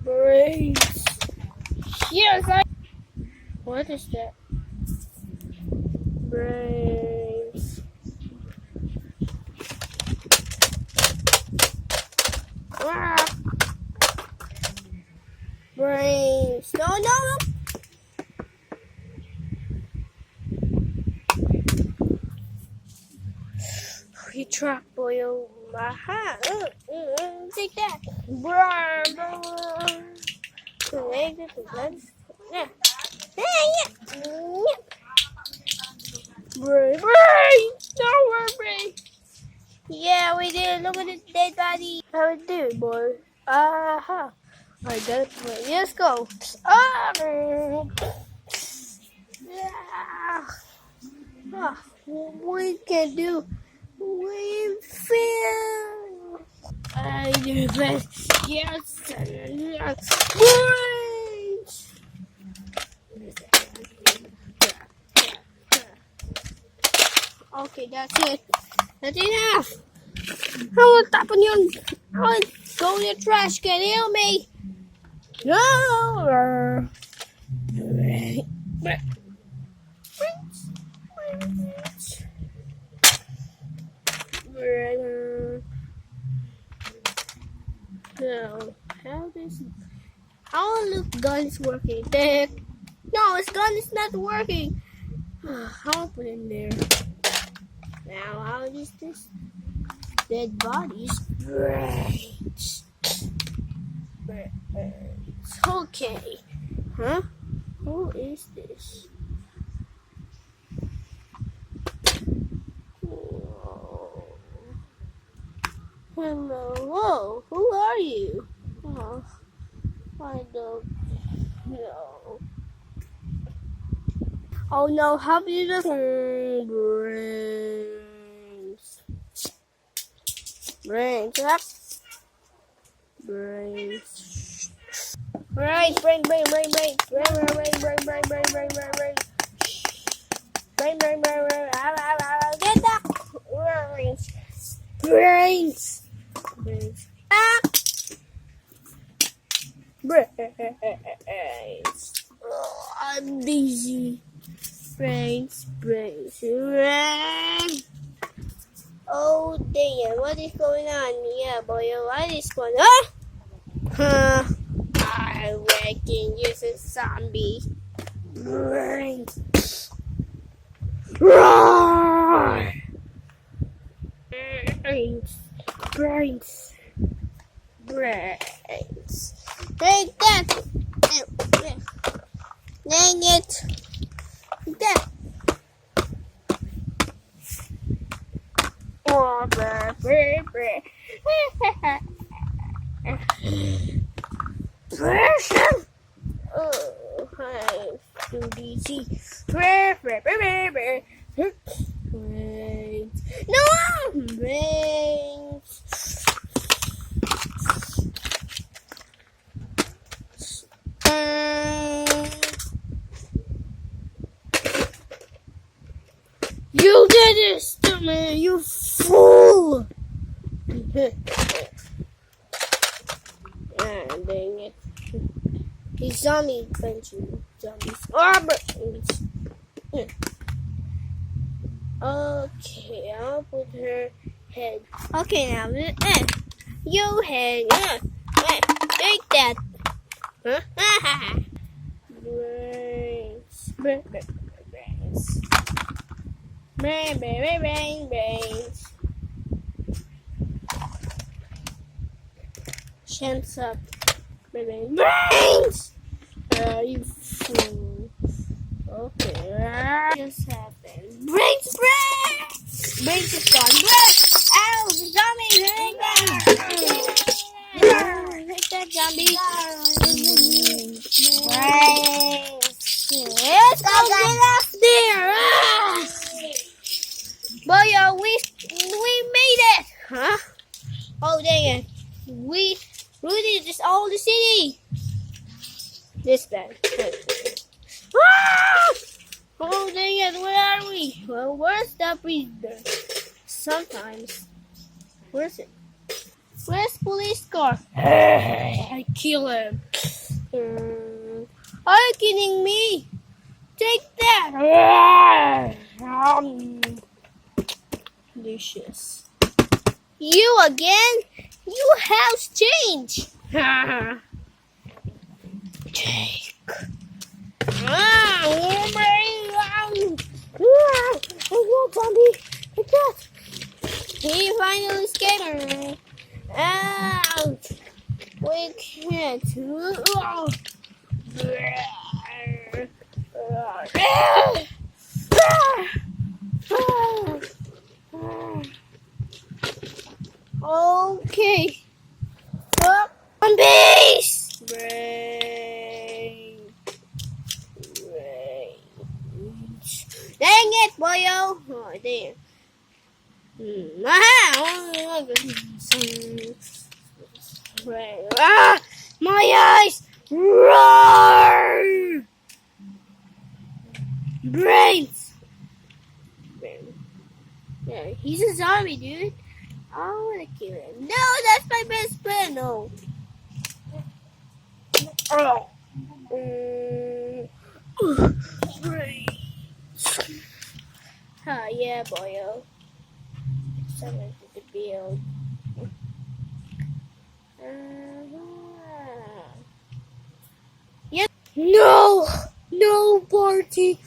Brains. Yes, what is that? Brains. Ah. Brains. No, no, no. You truck boy. Aha. Take that. Yeah. Brains. Don't worry. Yeah, we did. Look at the dead body. How it do, boy? Aha. I got it. Let's go. Ah. Yeah. Ah, we can do. We feel. I do that. Yes. Brains. Okay, that's it. That's enough. How tapon yun? Go in the trash can. Help me. No. No. How the gun's working? No, his gun is not working. I'll put it in there. Now, how is this? Dead bodies. Brains. Okay. Huh? Who is this? Hello. Whoa. Who are you? Oh, I don't know. Oh no, how beautiful. Brains. Brains. Up. Brains. Brains. Brain. Brain. Brain. Brain. Brain. Brain. Brain. Brain. Brain. Brain. Brain. Brain. Brain. Brain. Brain. Brain. Brain. Get that. Brains. Brains. Brains. Ah. Brains. Oh, I'm dizzy. Brains, brains, brains. Oh damn, what is going on? Yeah, boy, what is going on? Huh? I reckon you're a zombie. Brains. Roar! Brains, brains, brains. Take that! Dang it! That. Oh, I'm too dizzy. No! Brains. You did this to me, you fool! Ah, dang it. He's zombie punching zombies. Okay, I'll put her head. Okay, now, you head. Take that. Huh? Brains. Brains. Brains. Chance up. Brains! You fool. Okay. Just happened. Brains! Brains is gone. Ow! The zombie! Take that zombie. Brains! Yes, I'll get up there! Boy, we made it! Huh? Oh, dang it. We looted just all the city. This bad. Ah! Oh, dang it. Where are we? Well, where's the breeder? Sometimes. Where's it? Where's police car? I kill him. Are you kidding me? Take that. Delicious. You again? You have changed. Take. Oh my zombie. Take that. He finally escaped. Out. We can't. Okay. Up on base. Brain. Dang it, boyo. Oh, damn. Ah, my eyes! Roar! Brains! Yeah, he's a zombie, dude. I wanna kill him. No, that's my best friend. No. Oh. Brains. Oh, yeah, boyo. Something to build. Yep. No! No, Barty!